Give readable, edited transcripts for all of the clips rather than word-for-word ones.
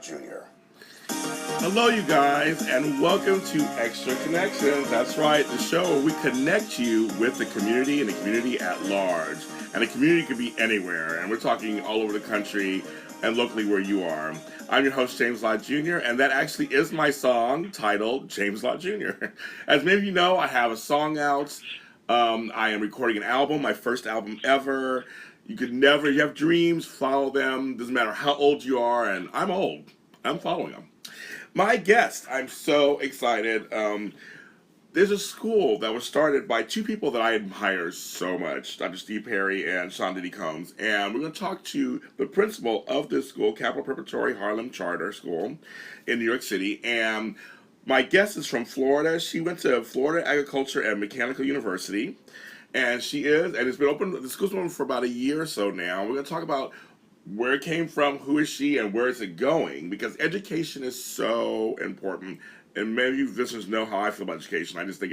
Jr. Hello, you guys, and welcome to Extra Connections. That's right, the show where we connect you with the community and the community at large. And the community could be anywhere, and we're talking all over the country and locally where you are. I'm your host, James Lott Jr., and that actually is my song titled James Lott Jr. As many of you know, I have a song out. I am recording an album, my first album ever. You have dreams, follow them. Doesn't matter how old you are, and I'm old. I'm following them. My guest, I'm so excited. There's a school that was started by two people that I admire so much, Dr. Steve Perry and Diddy, and we're going to talk to the principal of this school, Capital Preparatory Harlem Charter School in New York City. And my guest is from Florida. She went to Florida Agriculture and Mechanical University, and it's been open. The school's been open for about a year or so now. We're going to talk about where it came from, who is she, and where is it going, because education is so important. And many of you listeners know how I feel about education. I just think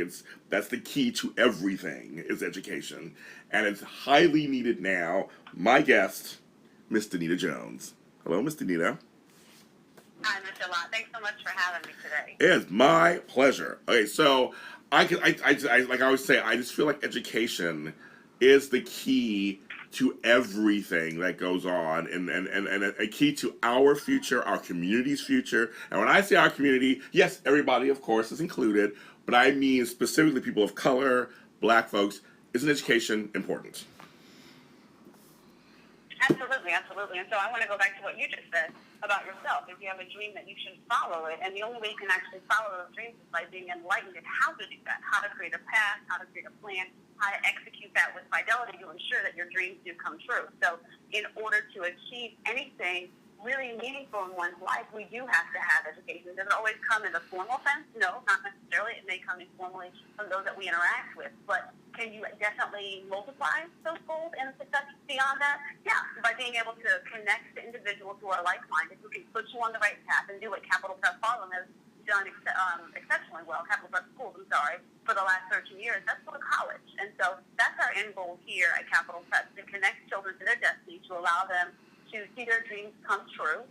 that's the key to everything is education. And it's highly needed now. My guest, Miss Danita Jones. Hello, Miss Danita. Hi, Mr. Lott. Thanks so much for having me today. It's my pleasure. Okay, so like I always say, I just feel like education is the key to everything that goes on, and a key to our future, our community's future. And when I say our community, yes, everybody, of course, is included, but I mean specifically people of color, black folks. Isn't education important? Absolutely, absolutely. And so I want to go back to what you just said about yourself. If you have a dream, that you should follow it. And the only way you can actually follow those dreams is by being enlightened in how to do that, how to create a path, how to create a plan, how to execute that with fidelity to ensure that your dreams do come true. So in order to achieve anything really meaningful in one's life, we do have to have education. Does it always come in a formal sense? No, not necessarily. It may come informally from those that we interact with. But can you definitely multiply those goals and success beyond that? Yeah, by being able to connect to individuals who are like-minded, who can put you on the right path and do what Capital Prep Harlem has done exceptionally well, Capital Prep Schools, for the last 13 years. That's go to college. And so that's our end goal here at Capital Prep, to connect children to their destiny, to allow them to see their dreams come true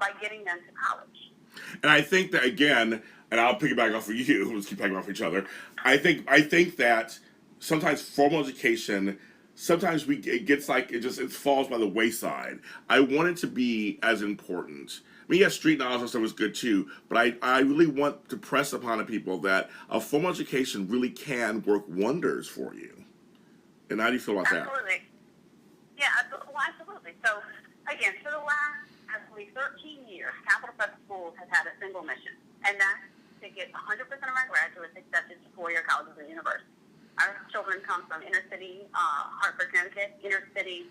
by getting them to college. And I think that, again, and I'll piggyback off of you, let's keep picking off each other. I think that sometimes formal education, sometimes it falls by the wayside. I want it to be as important. I mean, yes, street knowledge and stuff is good too, but I really want to press upon the people that a formal education really can work wonders for you. And how do you feel about that? Absolutely. Yeah, absolutely. So, again, for the last actually 13 years, Capital Prep Schools has had a single mission, and that's to get 100% of our graduates accepted to four-year colleges and universities. Our children come from inner city Hartford, Connecticut, inner city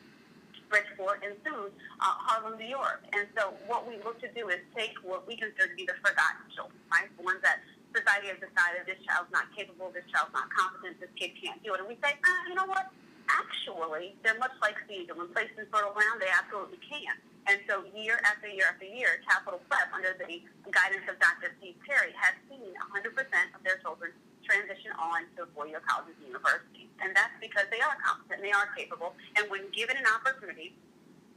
Bridgeport, and soon Harlem, New York. And so what we look to do is take what we consider to be the forgotten children, right? The ones that society has decided this child's not capable, this child's not competent, this kid can't do it. And we say, you know what? Actually, they're much like seeds, and when placed in fertile ground, they absolutely can. And so year after year after year, Capital Prep, under the guidance of Dr. Steve Perry, has seen 100% of their children transition on to four-year colleges and universities. And that's because they are competent, they are capable, and when given an opportunity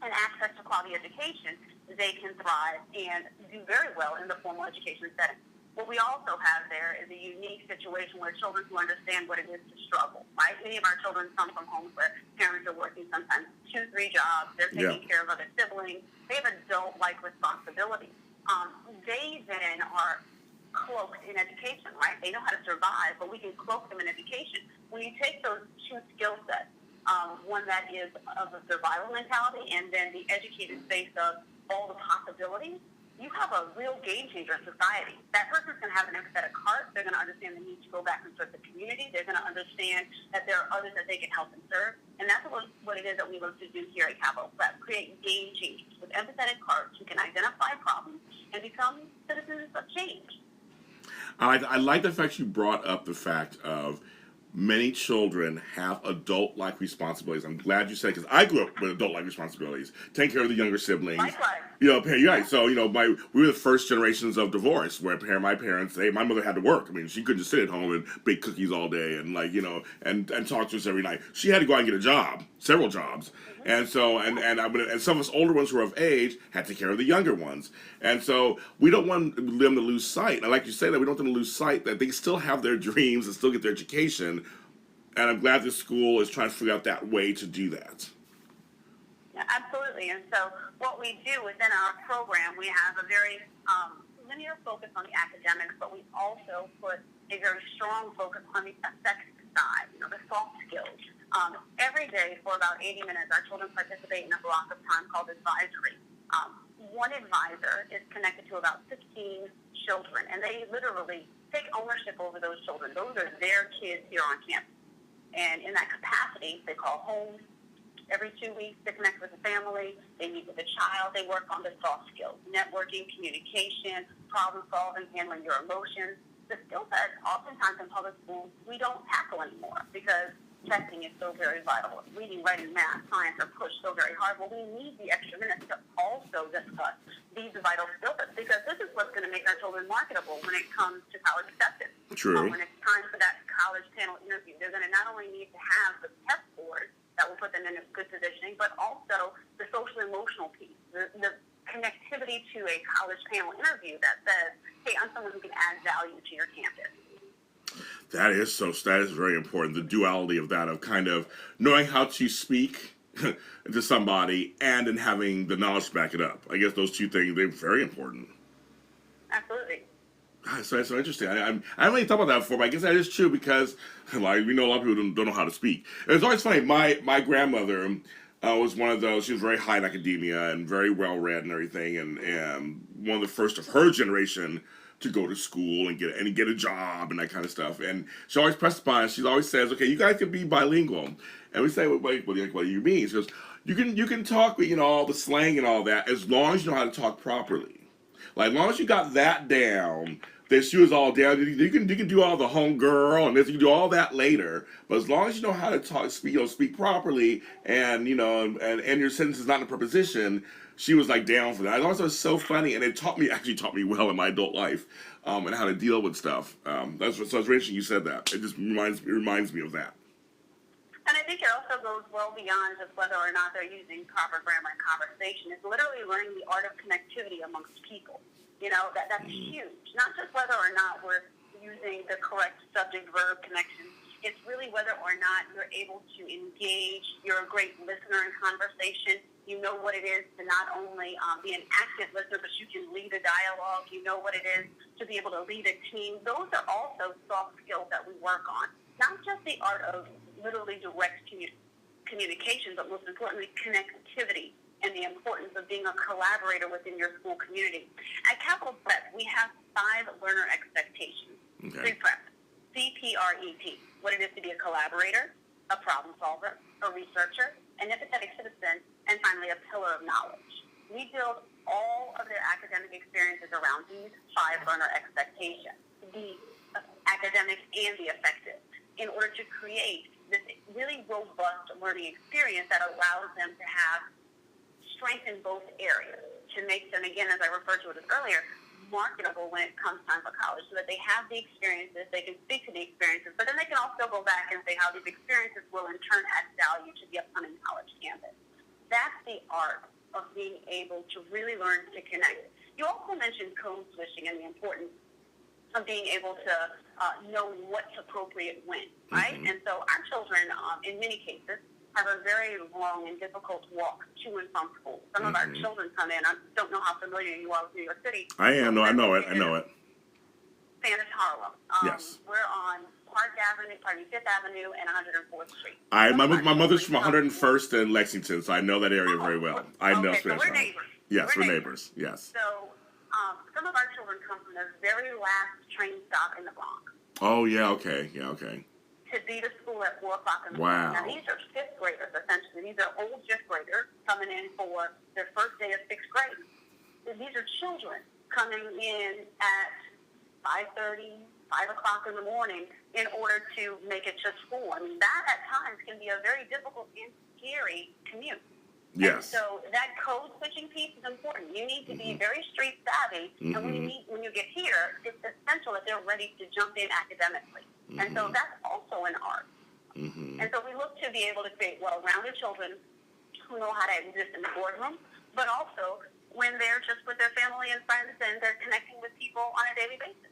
and access to quality education, they can thrive and do very well in the formal education setting. What we also have there is a unique situation where children who understand what it is to struggle, right? Many of our children come from homes where parents are working sometimes 2-3 jobs. They're taking care of other siblings. They have adult-like responsibilities. They then are cloaked in education, right? They know how to survive, but we can cloak them in education. When you take those two skill sets, one that is of a survival mentality and then the educated space of all the possibilities, you have a real game changer in society. That person's going to have an empathetic heart. They're going to understand the need to go back and serve the community. They're going to understand that there are others that they can help and serve. And that's what it is that we look to do here at Capital Prep, create game changers with empathetic hearts who can identify problems and become citizens of change. I like the fact you brought up the fact of many children have adult-like responsibilities. I'm glad you said it because I grew up with adult-like responsibilities, taking care of the younger siblings. Likewise. You're right. So we were the first generations of divorce where my parents, my mother had to work. I mean, she couldn't just sit at home and bake cookies all day and and talk to us every night. She had to go out and get a job, several jobs. And so, and some of us older ones who are of age had to take care of the younger ones. And so we don't want them to lose sight. And like you say, that we don't want them to lose sight that they still have their dreams and still get their education. And I'm glad this school is trying to figure out that way to do that. Yeah, absolutely. And so what we do within our program, we have a very linear focus on the academics, but we also put a very strong focus on the affect side, the soft skills. Every day for about 80 minutes, our children participate in a block of time called advisory. One advisor is connected to about 15 children, and they literally take ownership over those children. Those are their kids here on campus. And in that capacity, they call home. Every 2 weeks, they connect with the family. They meet with the child. They work on the soft skills, networking, communication, problem solving, handling your emotions. The skill set, oftentimes in public schools, we don't tackle anymore because testing is so very vital. Reading, writing, math, science are pushed so very hard. Well, we need the extra minutes to also discuss these vital skill sets because this is what's going to make our children marketable when it comes to college acceptance. True. When it's time for that college panel interview, they're going to not only need to have the test scores that will put them in a good positioning, but also the social emotional piece, the connectivity to a college panel interview that says, hey, I'm someone who can add value to your campus. That is very important. The duality of that, of kind of knowing how to speak to somebody and then having the knowledge to back it up. I guess those two things, they're very important. Absolutely. So that's so interesting. I haven't really thought about that before, but I guess that is true because, like, we know a lot of people don't know how to speak. And it's always funny. My grandmother was one of those. She was very high in academia and very well read and everything, and one of the first of her generation to go to school and get a job and that kind of stuff. And she always pressed upon us. She always says, "Okay, you guys can be bilingual." And we say, "What do you mean?" She goes, "You can talk, all the slang and all that, as long as you know how to talk properly. Like, as long as you got that down." That she was all down. You can do all the home girl and this, you can do all that later. But as long as you know how to speak properly, and and your sentence is not in a preposition, she was like down for that. I thought it was so funny, and it taught me well in my adult life, and how to deal with stuff. So it's very interesting you said that. It just reminds me of that. And I think it also goes well beyond just whether or not they're using proper grammar and conversation. It's literally learning the art of connectivity amongst people. That's huge. Not just whether or not we're using the correct subject-verb connection. It's really whether or not you're able to engage. You're a great listener in conversation. You know what it is to not only be an active listener, but you can lead a dialogue. You know what it is to be able to lead a team. Those are also soft skills that we work on. Not just the art of literally direct communication, but most importantly, connectivity. And the importance of being a collaborator within your school community. At Capital Prep, we have 5 learner expectations. Okay. Pre-prep, CPREP, what it is to be a collaborator, a problem solver, a researcher, an empathetic citizen, and finally a pillar of knowledge. We build all of their academic experiences around these 5 learner expectations, the academic and the affective, in order to create this really robust learning experience that allows them to have strength in both areas to make them, again, as I referred to it earlier, marketable when it comes time for college, so that they have the experiences, they can speak to the experiences, but then they can also go back and say how these experiences will in turn add value to the upcoming college campus. That's the art of being able to really learn to connect. You also mentioned code switching and the importance of being able to know what's appropriate when, right? And so our children, in many cases, have a very long and difficult walk to and from school. Some of our children come in. I don't know how familiar you are with New York City. I am. No, I know it. Spanish Harlem. Yes. We're on Fifth Avenue and 104th Street. My mother's from 101st and Lexington, so I know that area very well. I know Spanish so we're Harlem. neighbors. Yes, we're neighbors. Yes. So some of our children come from the very last train stop in the Bronx. Oh, yeah, okay. Yeah, okay. To be to school at 4 o'clock in the Wow. morning. Now, these are 5th graders, essentially. These are old 5th graders coming in for their first day of 6th grade. These are children coming in at 5:30, 5 o'clock in the morning in order to make it to school. I mean, that at times can be a very difficult and scary commute. Yes. And so that code switching piece is important. You need to be very street savvy, and when you get here, it's essential that they're ready to jump in academically. And so that's also an art. And so we look to be able to create well-rounded children who know how to exist in the boardroom, but also when they're just with their family and friends and they're connecting with people on a daily basis.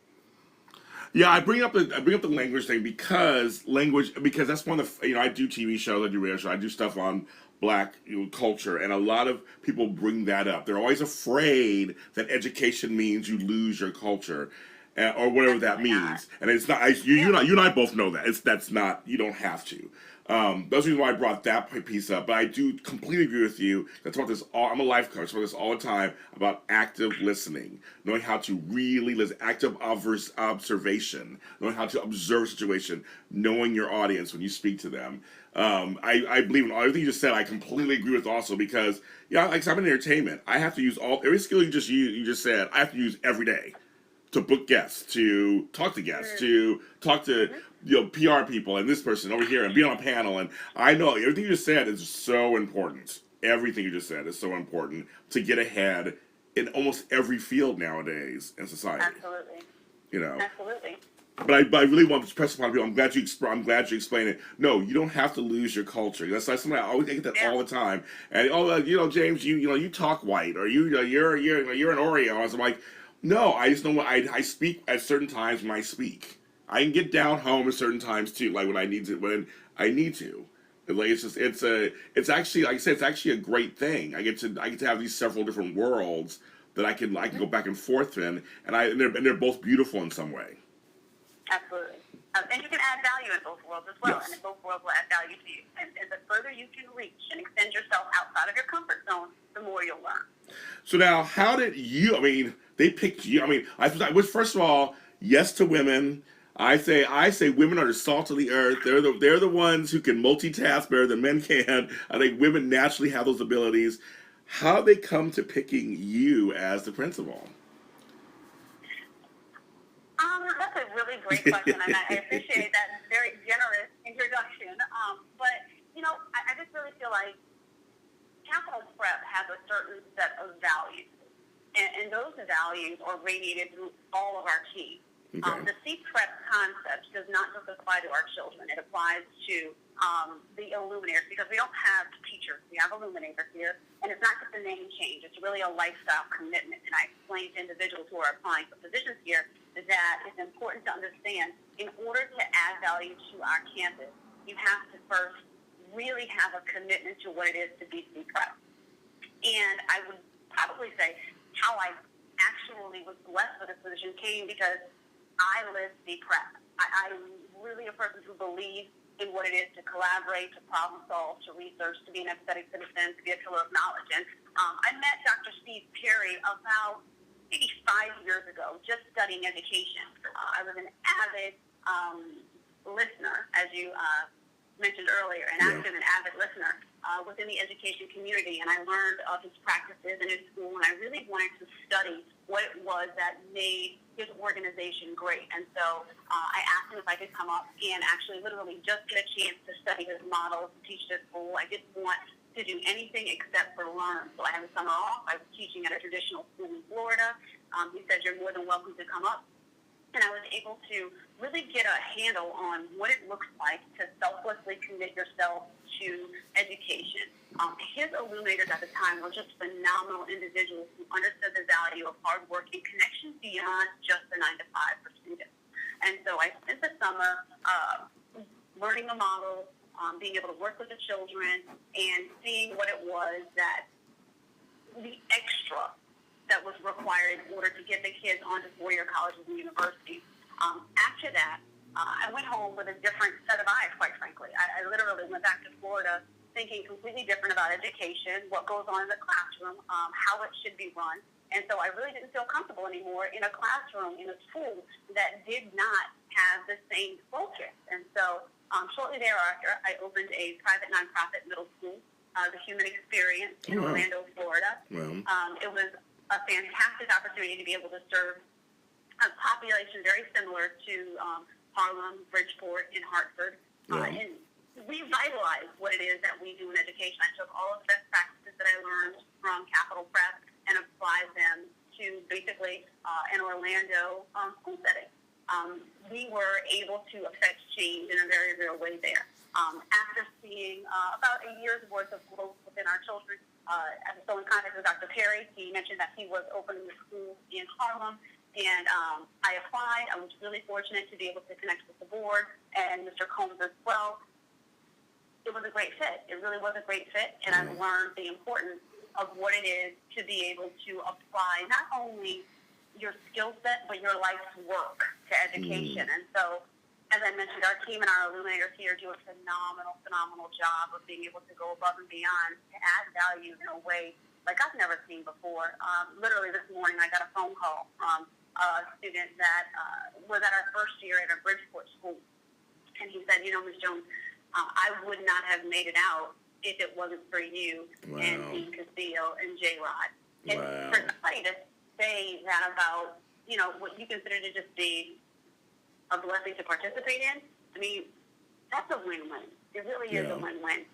Yeah, I bring up the language thing because that's one of the, I do TV shows, I do radio shows, I do stuff on Black culture, and a lot of people bring that up. They're always afraid that education means you lose your culture, or whatever that means. And it's not. You and I both know that that's not. You don't have to. That's the reason why I brought that piece up. But I do completely agree with you. That's what this. I'm a life coach. I talk about this all the time about active listening, knowing how to really listen, active observation, knowing how to observe a situation, knowing your audience when you speak to them. I believe in everything you just said. I completely agree with also because like I'm in entertainment. I have to use every skill you just said. I have to use every day to book guests, to talk to guests, to talk to PR people and this person over here and be on a panel. And I know everything you just said is so important. Everything you just said is so important to get ahead in almost every field nowadays in society. Absolutely. Absolutely. But I really want to press upon people. I'm glad you explained it. No, you don't have to lose your culture. That's something I always get that all the time. And James, you talk white, or you're an Oreo. I was like, no, I just know I speak at certain times when I speak. I can get down home at certain times too, like when I need to. Like it's actually, like I said, it's actually a great thing. I get to have these several different worlds that I can go back and forth in, and they're both beautiful in some way. Absolutely. And you can add value in both worlds as well, Yes. and both worlds will add value to you. And the further you can reach and extend yourself outside of your comfort zone, the more you'll learn. So now, how did you? I mean, they picked you. I mean, first of all, yes to women. I say women are the salt of the earth. They're the ones who can multitask better than men can. I think women naturally have those abilities. How they come to picking you as the principal? That's a really great question, and I appreciate that very generous introduction. But I just really feel like Capital Prep has a certain set of values, and those values are radiated through all of our team. Okay. The C-Prep concept does not just apply to our children. It applies to the illuminators, because we don't have teachers. We have illuminators here, and it's not just a name change. It's really a lifestyle commitment. And I explain to individuals who are applying for positions here that it's important to understand, in order to add value to our campus, you have to first really have a commitment to what it is to be C-Prep. And I would probably say how I actually was blessed with this position came because I live C-Prep. I'm really a person who believes in what it is to collaborate, to problem solve, to research, to be an empathetic citizen, to be a pillar of knowledge. And I met Dr. Steve Perry about maybe 5 years ago, just studying education. I was an avid listener, as you mentioned earlier, an active and avid listener within the education community, and I learned of his practices in his school, and I really wanted to study what it was that made his organization great. And so I asked him if I could come up and actually literally just get a chance to study his models, teach this school. I didn't want to do anything except for learn. So I had a summer off. I was teaching at a traditional school in Florida. He said, you're more than welcome to come up. And I was able to really get a handle on what it looks like to selflessly commit yourself to education. His illuminators at the time were just phenomenal individuals who understood the value of hard work and connection beyond just the 9-to-5 for students. And so I spent the summer learning the model, being able to work with the children, and seeing what it was that the extra that was required in order to get the kids onto four-year colleges and universities. After that, I went home with a different set of eyes, quite frankly. I literally went back to Florida thinking completely different about education, what goes on in the classroom, how it should be run. And so I really didn't feel comfortable anymore in a classroom, in a school that did not have the same focus. And so shortly thereafter, I opened a private nonprofit middle school, the Human Experience in Orlando, Florida. It was a fantastic opportunity to be able to serve a population very similar to Harlem, Bridgeport, and Hartford. And revitalize what it is that we do in education. I took all of the best practices that I learned from Capital Prep and applied them to basically an Orlando school setting. We were able to affect change in a very real way there. After seeing about a year's worth of growth within our children, I was still in contact with Dr. Perry. He mentioned that he was opening the school in Harlem, and I applied. I was really fortunate to be able to connect with the board and Mr. Combs as well. It was a great fit. It really was a great fit, and I've learned the importance of what it is to be able to apply not only your skill set, but your life's work to education. And so, as I mentioned, our team and our illuminators here do a phenomenal job of being able to go above and beyond to add value in a way like I've never seen before. Literally this morning, I got a phone call from a student that was at our first year at a Bridgeport school, and he said, Ms. Jones, I would not have made it out if it wasn't for you and Dean Castillo and J-Rod. And for somebody to say that about, what you consider to just be a blessing to participate in, I mean, that's a win-win. It really is a win-win.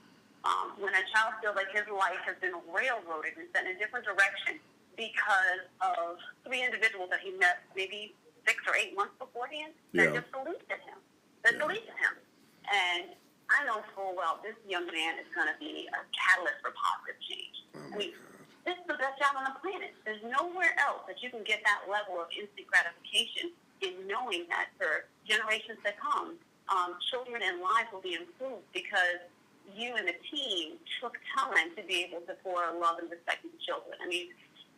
When a child feels like his life has been railroaded and set in a different direction because of three individuals that he met maybe 6 or 8 months beforehand that just believed in him. And I know full well this young man is going to be a catalyst for positive change. This is the best job on the planet. There's nowhere else that you can get that level of instant gratification in knowing that for generations to come, children and lives will be improved because you and the team took time to be able to pour love and respect into children. I mean,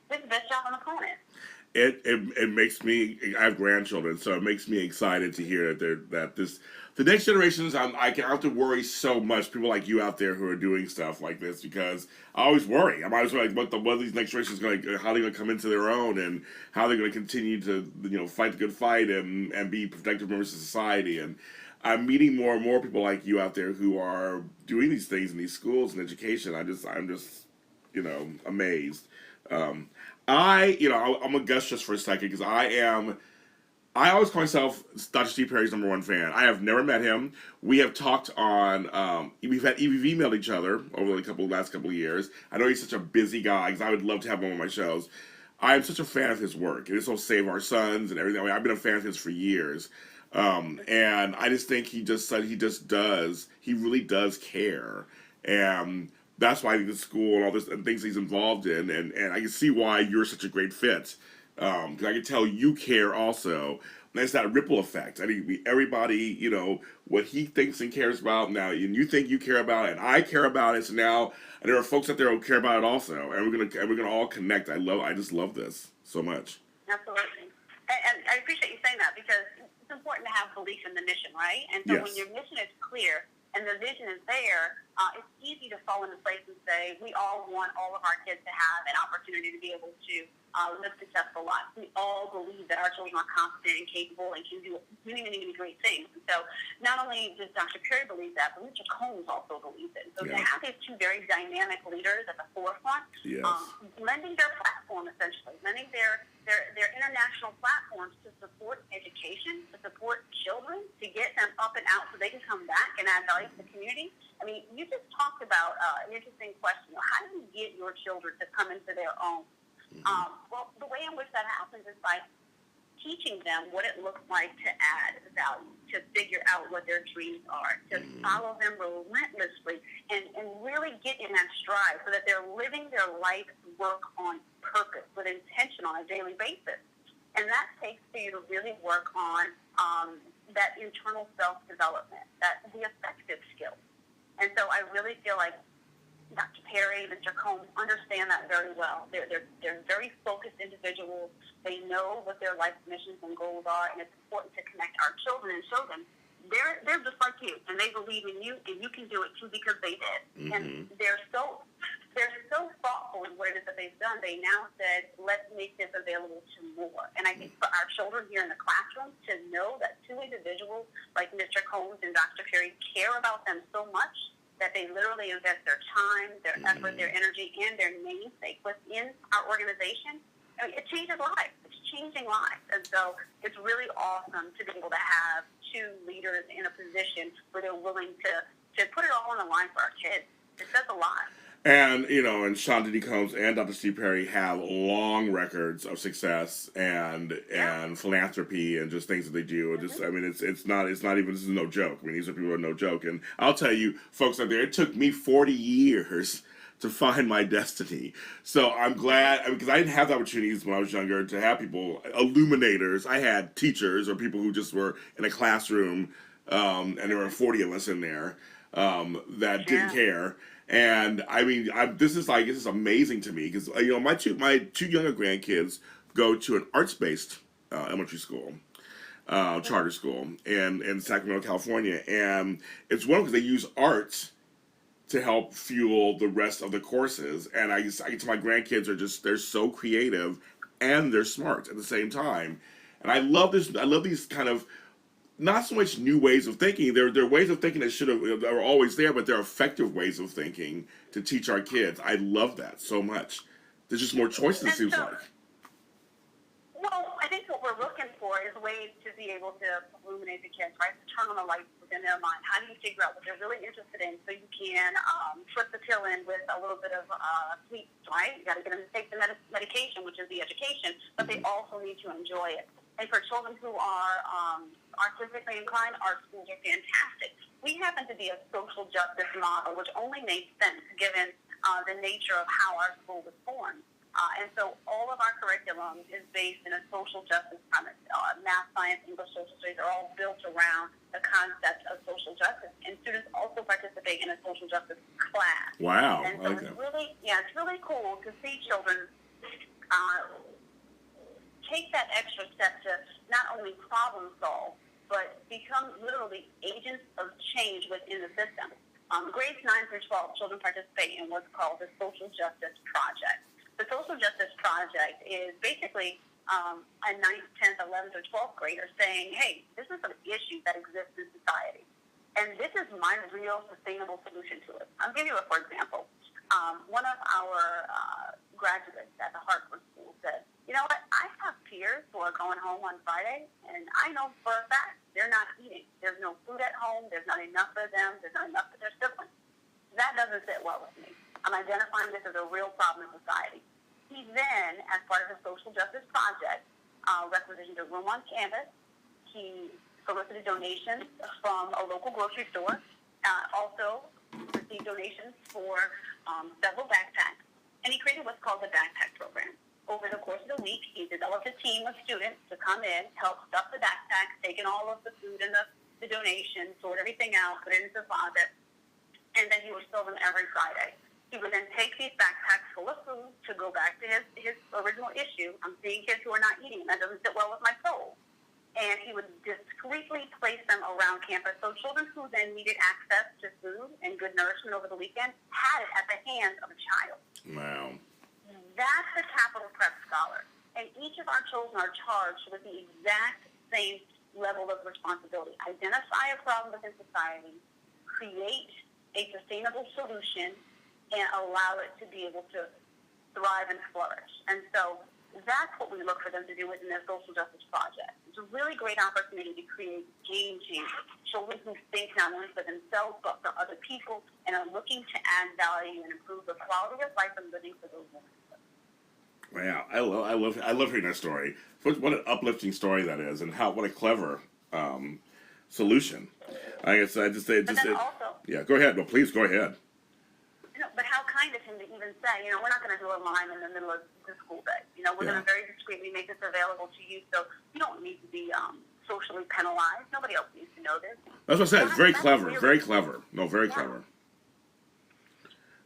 this is the best job on the planet. It makes me. I have grandchildren, so it makes me excited to hear that the next generations. I can have to worry so much. People like you out there who are doing stuff like this, because I always worry. I'm always like, what these next generations going? How they're going to come into their own, and how they're going to continue to fight the good fight and be productive members of society. And I'm meeting more and more people like you out there who are doing these things in these schools and education. I'm just amazed. I'm gonna gush just for a second because I always call myself Dr. Steve Perry's #1 fan. I have never met him. We have talked on, we've emailed each other over the last couple of years. I know he's such a busy guy because I would love to have him on my shows. I am such a fan of his work. And this will Save Our Sons and everything. I mean, I've been a fan of his for years. And I just think he really does care. And that's why I think the school and all this and things he's involved in, and I can see why you're such a great fit. Because I can tell you care also. And it's that ripple effect. I think everybody, what he thinks and cares about now, and you think you care about it, and I care about it. So now, and there are folks out there who care about it also, and we're gonna all connect. I just love this so much. Absolutely, and I appreciate you saying that because it's important to have belief in the mission, right? And so when your mission is clear and the vision is there, it's easy to fall into place and say, we all want all of our kids to have an opportunity to be able to live successful lives. We all believe that our children are competent and capable and can do many, many, many great things. And so not only does Dr. Perry believe that, but Mr. Combs also believes it. So to have these two very dynamic leaders at the forefront, lending their platform, essentially, lending their international platforms to support education, to support children, to get them up and out so they can come back and add value to the community. I mean, you just talked about an interesting question. How do you get your children to come into their own? Well, the way in which that happens is by teaching them what it looks like to add value, to figure out what their dreams are, to follow them relentlessly, and really get in that stride so that they're living their life work on purpose, with intention on a daily basis. And that takes for you to really work on that internal self-development, the effective skills. And so I really feel like Dr. Perry, Mr. Combs understand that very well. They're very focused individuals. They know what their life missions and goals are, and it's important to connect our children and show them they're just like you, and they believe in you, and you can do it too because they did. And they're so thoughtful in what it is that they've done. They now said, let's make this available to more. And I think for our children here in the classroom to know that two individuals like Mr. Combs and Dr. Perry care about them so much that they literally invest their time, their effort, their energy, and their namesake within our organization, I mean, it changes lives. It's changing lives. And so it's really awesome to be able to have go-to leaders in a position where they're willing to put it all on the line for our kids. It says a lot. And and Sean Diddy Combs and Dr. Steve Perry have long records of success and philanthropy and just things that they do. Mm-hmm. Just, I mean, it's not even, this is no joke. I mean, these are people who are no joke. And I'll tell you, folks out there, it took me 40 years to find my destiny. So I'm glad, because I didn't have the opportunities when I was younger to have people, illuminators. I had teachers or people who just were in a classroom, and there were 40 of us in there that didn't care. And I mean, this is amazing to me because my two younger grandkids go to an arts-based elementary school, charter school in Sacramento, California, and it's one because they use arts to help fuel the rest of the courses. And I get to my grandkids they're so creative and they're smart at the same time, and I love this. I love these kind of, not so much new ways of thinking. They're ways of thinking that were always there, but they're effective ways of thinking to teach our kids. I love that so much. There's just more choices, it seems like. Well, I think what we're looking for is ways to be able to illuminate the kids, right? To turn on the light within their mind. How do you figure out what they're really interested in so you can flip the pill in with a little bit of sweets, right? You got to get them to take the medication, which is the education, but they also need to enjoy it. And for children who are artistically inclined, art schools are fantastic. We happen to be a social justice model, which only makes sense given the nature of how our school was formed. And so all of our curriculum is based in a social justice premise. Math, science, English, social studies are all built around the concept of social justice. And students also participate in a social justice class. Wow. And so it's really cool to see children take that extra step to not only problem solve, but become literally agents of change within the system. Grades 9 through 12, children participate in what's called the Social Justice Project. The Social Justice Project is basically a 9th, 10th, 11th, or 12th grader saying, hey, this is an issue that exists in society, and this is my real sustainable solution to it. I'll give you a for example. One of our graduates at the Hartford School said, you know what, I have peers who are going home on Friday, and I know for a fact they're not eating. There's no food at home. There's not enough for them. There's not enough for their siblings. That doesn't sit well with me. I'm identifying this as a real problem in society. He then, as part of the Social Justice Project, requisitioned a room on campus. He solicited donations from a local grocery store, also received donations for several backpacks, and he created what's called the backpack program. Over the course of the week, he developed a team of students to come in, help stuff the backpacks, take in all of the food and the donations, sort everything out, put it into the closet, and then he would fill them every Friday. He would then take these backpacks full of food to go back to his original issue. I'm seeing kids who are not eating. That doesn't sit well with my soul. And he would discreetly place them around campus. So children who then needed access to food and good nourishment over the weekend had it at the hands of a child. Wow. That's a capital prep scholar. And each of our children are charged with the exact same level of responsibility. Identify a problem within society, create a sustainable solution, and allow it to be able to thrive and flourish. And so that's what we look for them to do within their social justice project. It's a really great opportunity to create game changers, children who think not only for themselves but for other people and are looking to add value and improve the quality of life and living for those women. Wow, I love hearing that story. What an uplifting story that is, and what a clever solution. I guess yeah. Go ahead. No, please go ahead. But how kind of him to even say, we're not going to do a line in the middle of the school day. We're going to very discreetly make this available to you, so you don't need to be socially penalized. Nobody else needs to know this. That's what I said. It's very clever. Very clever. No, very clever.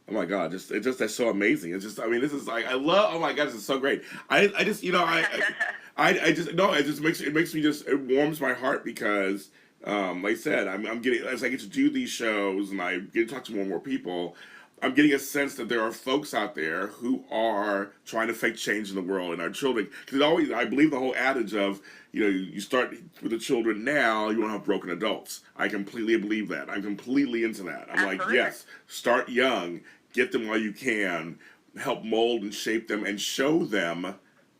Oh my God! That's so amazing. It's just, I mean, this is like, I love. Oh my God, this is so great. It warms my heart because, like I said, I'm getting, as I get to do these shows and I get to talk to more and more people, I'm getting a sense that there are folks out there who are trying to affect change in the world and our children. Because I believe the whole adage of, you start with the children now, you won't have broken adults. I completely believe that. I'm completely into that. I'm Absolutely. like, yes, start young, get them while you can, help mold and shape them and show them, like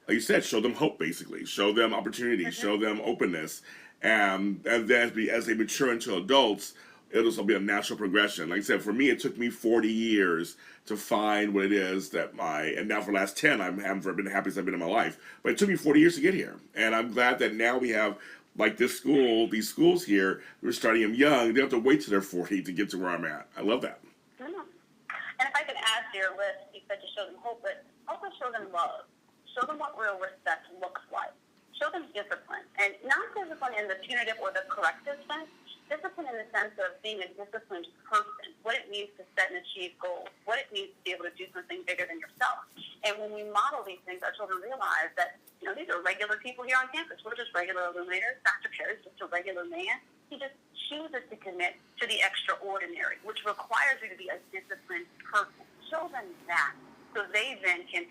you said, show them hope basically. Show them opportunity, show them openness. And as they mature into adults, it'll also be a natural progression. Like I said, for me, it took me 40 years to find what it is that and now for the last 10, I haven't been the happiest I've been in my life. But it took me 40 years to get here. And I'm glad that now we have, like these schools here, we're starting them young. They don't have to wait till they're 40 to get to where I'm at. I love that. Mm-hmm. And if I could add to your list, you said to show them hope, but also show them love. Show them what real respect looks like. Show them discipline. And not discipline in the punitive or the corrective sense, discipline in the sense of being a disciplined person, what it means to set and achieve goals, what it means to be able to do something bigger than yourself. And when we model these things, our children realize that, these are regular people here on campus. We're just regular illuminators. Dr. Perry's just a regular man. He just chooses to commit to the extraordinary, which requires you to be a disciplined person. Show them that so they then can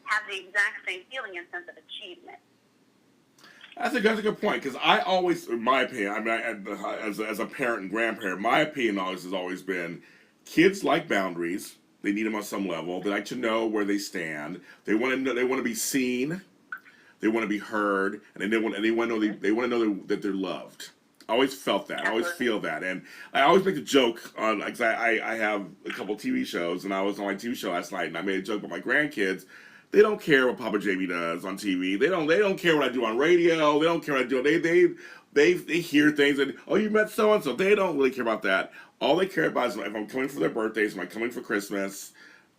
have the exact same feeling and sense of achievement. That's a good point, because I always, in my opinion, as a parent and grandparent, my opinion has always been, kids like boundaries. They need them on some level. They like to know where they stand. They want to know. They want to be seen. They want to be heard, and they want to know that they're loved. I always felt that. I always feel that, and I always make a joke on. Like I have a couple TV shows, and I was on my TV show last night, and I made a joke about my grandkids. They don't care what Papa Jamie does on TV. They don't care what I do on radio. They don't care what I do. They hear things and, oh, you met so and so. They don't really care about that. All they care about is if I'm coming for their birthdays, am I coming for Christmas,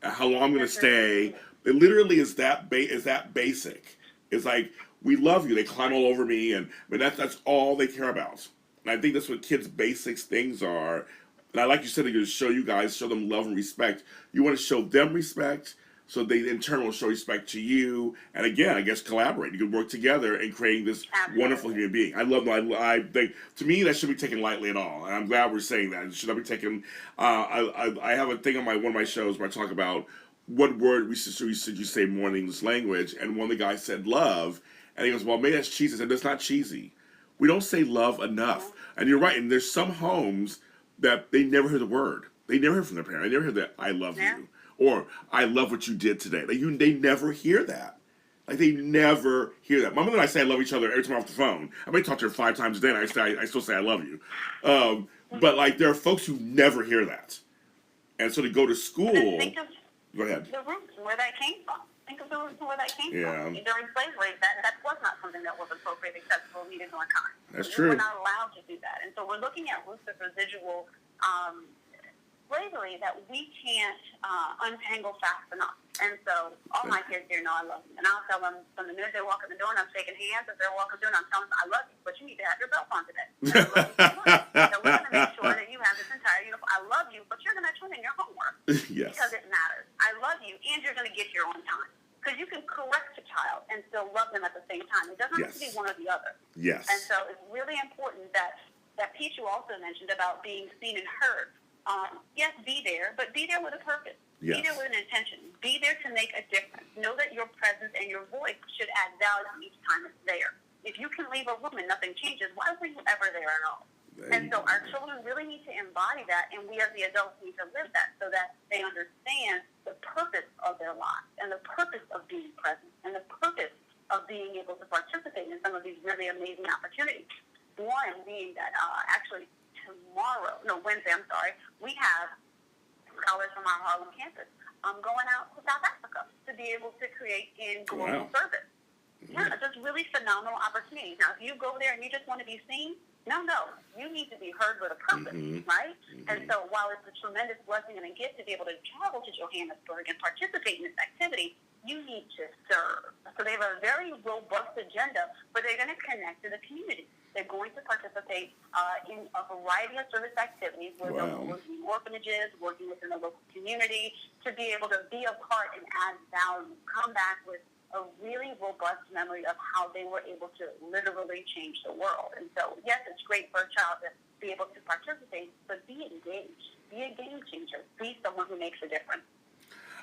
how long I'm going to stay. It literally is that basic. It's like, we love you. They climb all over me, and that's all they care about. And I think that's what kids' basic things are. And I like you said, to show them love and respect. You want to show them respect, so they in turn will show respect to you. And again, I guess collaborate. You can work together in creating this wonderful human being. I think, to me, that should be taken lightly at all. And I'm glad we're saying that. It should not be taken. I have a thing on one of my shows where I talk about what word should you say more in English language. And one of the guys said love. And he goes, well, maybe that's cheesy. I said, that's not cheesy. We don't say love enough. And you're right. And there's some homes that they never hear the word. They never hear from their parent. They never hear that I love you. Or, I love what you did today. They never hear that. They never hear that. My mother and I say I love each other every time I'm off the phone. I may talk to her 5 times a day, and I still say I love you. But, there are folks who never hear that. And so to go to school... Go ahead. The roots, where that came from. Think of the roots and where that came from. During slavery, that was not something that was appropriate, acceptable, needed, nor kind. That's true. We're not allowed to do that. And so we're looking at roots of residual... slavery that we can't untangle fast enough. And so all my kids here know I love them. And I'll tell them from the minute they walk in the door and I'm shaking hands, as they're walking through and I'm telling them I love you, but you need to have your belt on today. So we're going to make sure that you have this entire uniform. I love you, but you're going to turn in your homework. Yes. Because it matters. I love you, and you're going to get here on time. Because you can correct a child and still love them at the same time. It doesn't have to be one or the other. Yes. And so it's really important that piece you also mentioned about being seen and heard. Yes, be there, but be there with a purpose. Yes. Be there with an intention. Be there to make a difference. Know that your presence and your voice should add value each time it's there. If you can leave a room and nothing changes, why were you ever there at all? And so our children really need to embody that, and we as the adults need to live that so that they understand the purpose of their lives and the purpose of being present and the purpose of being able to participate in some of these really amazing opportunities. One being that Wednesday, we have scholars from our Harlem campus going out to South Africa to be able to create in global service. Yeah, just really phenomenal opportunities. Now, if you go there and you just want to be seen, no, you need to be heard with a purpose, right? And so while it's a tremendous blessing and a gift to be able to travel to Johannesburg and participate in this activity, you need to serve. So they have a very robust agenda, but they're going to connect to the community. They're going to participate in a variety of service activities, where they're working in orphanages, working within the local community, to be able to be a part and add value, come back with a really robust memory of how they were able to literally change the world. And so, yes, it's great for a child to be able to participate, but be engaged. Be a game changer. Be someone who makes a difference.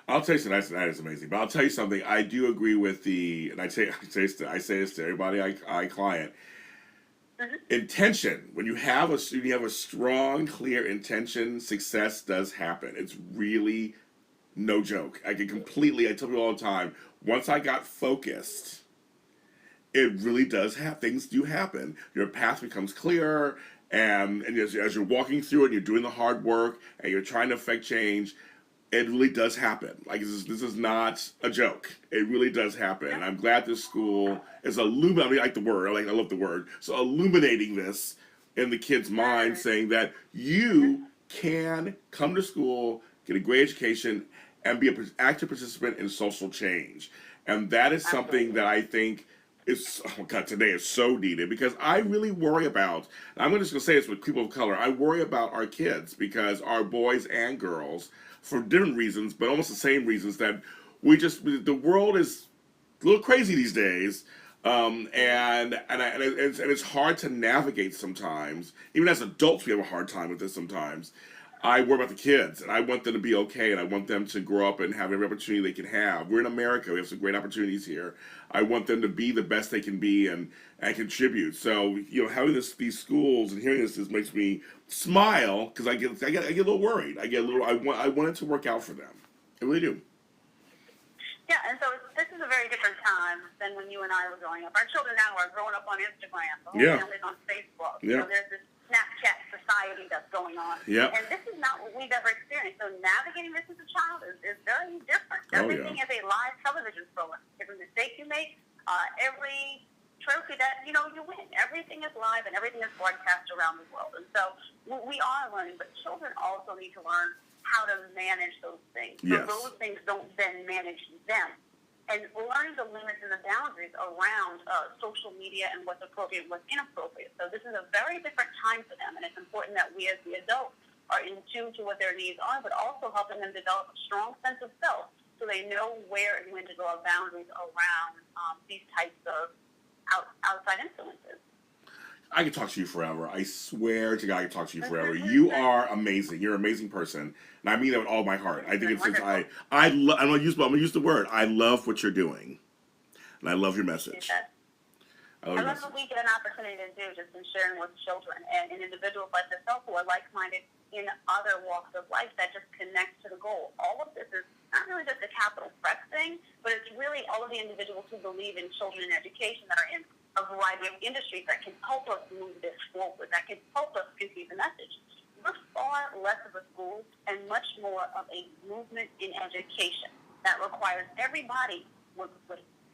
I'll tell you something, that is amazing. But I'll tell you something, I do agree with and I say this to everybody I client. Intention. When you have a strong, clear intention, success does happen. It's really no joke. I tell people all the time, once I got focused it really does have things do happen. Your path becomes clearer, and as you're walking through it, you're doing the hard work, and you're trying to affect change. It really does happen. Like this is not a joke. It really does happen. And I'm glad this school is illuminating. I mean, I like the word. I love the word. So illuminating this in the kids' minds, saying that you can come to school, get a great education, and be an active participant in social change. And that is something that I think is, oh God, today is so needed, because I really worry about, and I'm just going to say this with people of color, I worry about our kids, because our boys and girls, for different reasons, but almost the same reasons, that the world is a little crazy these days. It's hard to navigate sometimes. Even as adults, we have a hard time with this sometimes. I worry about the kids, and I want them to be okay, and I want them to grow up and have every opportunity they can have. We're in America; we have some great opportunities here. I want them to be the best they can be and contribute. So, having these schools and hearing this makes me smile, because I get a little worried. I want it to work out for them. I really do. Yeah, and so this is a very different time than when you and I were growing up. Our children now are growing up on Instagram. The whole family's on Facebook. Yeah. There's this Snapchat society that's going on. Yeah. And this is not what we've ever experienced. So navigating this as a child is very different. Everything is a live television program. Every mistake you make, every trophy that you win, everything is live and everything is broadcast around the world. And so we are learning, but children also need to learn how to manage those things. So those things don't then manage them. And learning the limits and the boundaries around social media and what's appropriate and what's inappropriate. So this is a very different time for them, and it's important that we as the adults are in tune to what their needs are, but also helping them develop a strong sense of self so they know where and when to draw boundaries around these types of outside influences. I could talk to you forever. I swear to God, I could talk to you forever. You are amazing. You're an amazing person, and I mean that with all my heart. I think I'm gonna use the word. I love what you're doing, and I love your message. I love what we get an opportunity to do, just in sharing with children and individuals like yourself who are like-minded in other walks of life that just connect to the goal. All of this is not really just a capital press thing, but it's really all of the individuals who believe in children and education that are in a variety of industries that can help us move this forward, that can help us conceive the message. We're far less of a school and much more of a movement in education that requires everybody with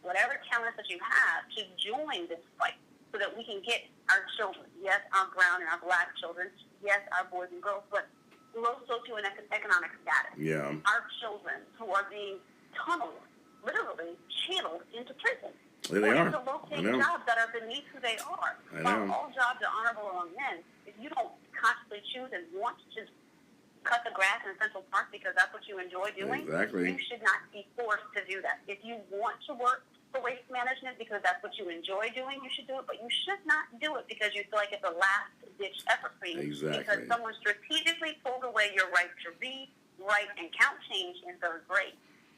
whatever talents that you have to join this fight so that we can get our children, yes, our brown and our black children, yes, our boys and girls, but low socioeconomic status. Yeah. Our children who are being tunneled, literally channeled into prison. Yeah, they are. Into low-paying jobs that are beneath who they are. While all jobs are honorable among men, if you don't consciously choose and want to cut the grass in Central Park because that's what you enjoy doing, you should not be forced to do that. If you want to work for waste management because that's what you enjoy doing, you should do it, but you should not do it because you feel like it's a last-ditch effort for you. Exactly. Because someone strategically pulled away your right to read, write, and count change in third grade.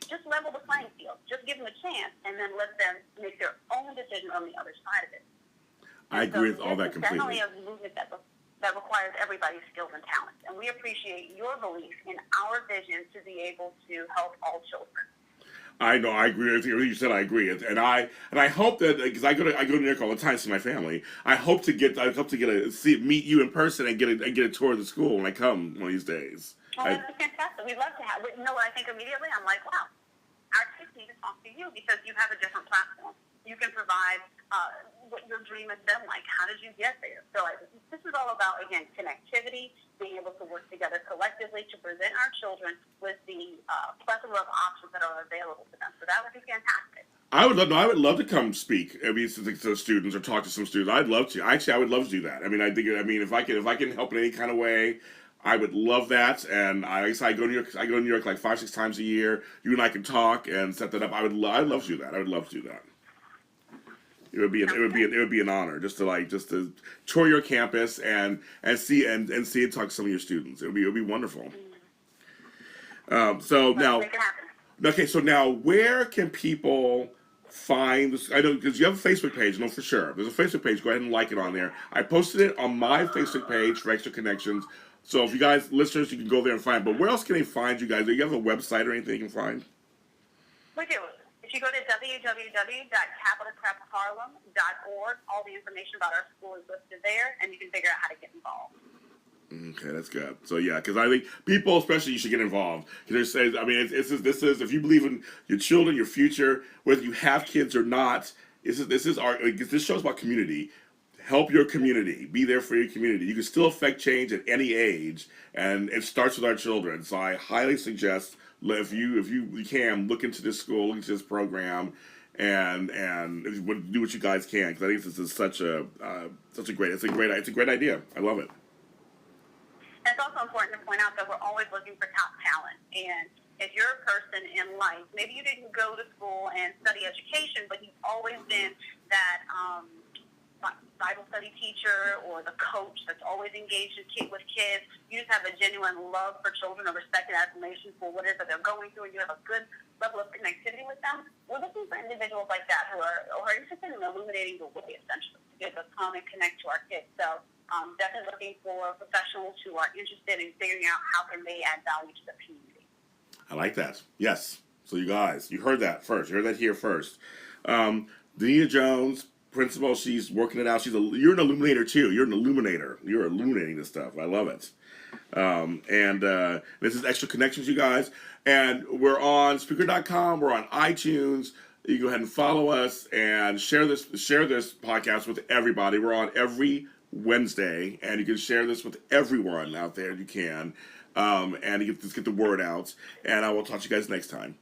Just level the playing field. Just give them a chance, and then let them make their own decision on the other side of it. I agree with all that completely. It's definitely a movement that requires everybody's skills and talents, and we appreciate your belief in our vision to be able to help all children. I know, I agree with you. You said I agree, and I hope that, because I go to New York all the time to see my family. I hope to meet you in person and get a tour of the school when I come one of these days. Well, that's fantastic. We'd love to have. You know what I think immediately? I'm like, wow, our kids need to talk to you because you have a different platform. You can provide what your dream has been like. How did you get there? So this is all about, again, connectivity, being able to work together collectively to present our children with the plethora of options that are available to them. So that would be fantastic. I would love to come speak. I mean, to students or talk to some students. I'd love to. Actually, I would love to do that. I mean, if I can help in any kind of way, I would love that. And I go to New York. I go to New York like 5-6 times a year. You and I can talk and set that up. I'd love to do that. I would love to do that. It would be an honor just to tour your campus and see and talk to some of your students. It would be wonderful. So now, okay. So now, where can people find this? I know because you have a Facebook page. I know for sure. There's a Facebook page. Go ahead and like it on there. I posted it on my Facebook page for Extra Connections. So if you guys, listeners, you can go there and find. But where else can they find you guys? Do you have a website or anything you can find? We do. If you go to www.capitalprepharlem.org, all the information about our school is listed there, and you can figure out how to get involved. Okay, that's good. So yeah, because I think people, especially, you should get involved. Because I mean, this is if you believe in your children, your future, whether you have kids or not. This show's about community. Help your community. Be there for your community. You can still affect change at any age, and it starts with our children. So I highly suggest if you can look into this school, look into this program, and do what you guys can, because I think this is such a great idea. I love it. And it's also important to point out that we're always looking for top talent. And if you're a person in life, maybe you didn't go to school and study education, but you've always been that Bible study teacher or the coach that's always engaged with kids. You just have a genuine love for children, a respect and admiration for what it is that they're going through, and you have a good level of connectivity with them. We're looking for individuals like that who are interested in illuminating the way, essentially, to be able to come and connect to our kids. So definitely looking for professionals who are interested in figuring out how can they add value to the community. I like that. Yes. So you guys, you heard that first. You heard that here first. Danita Jones, principal, she's working it out. You're an illuminator too. You're an illuminator. You're illuminating this stuff. I love it. This is Extra Connections, you guys. And we're on Spreaker.com. We're on iTunes. You can go ahead and follow us and share this podcast with everybody. We're on every Wednesday, and you can share this with everyone out there. You can, and you just get the word out. And I will talk to you guys next time.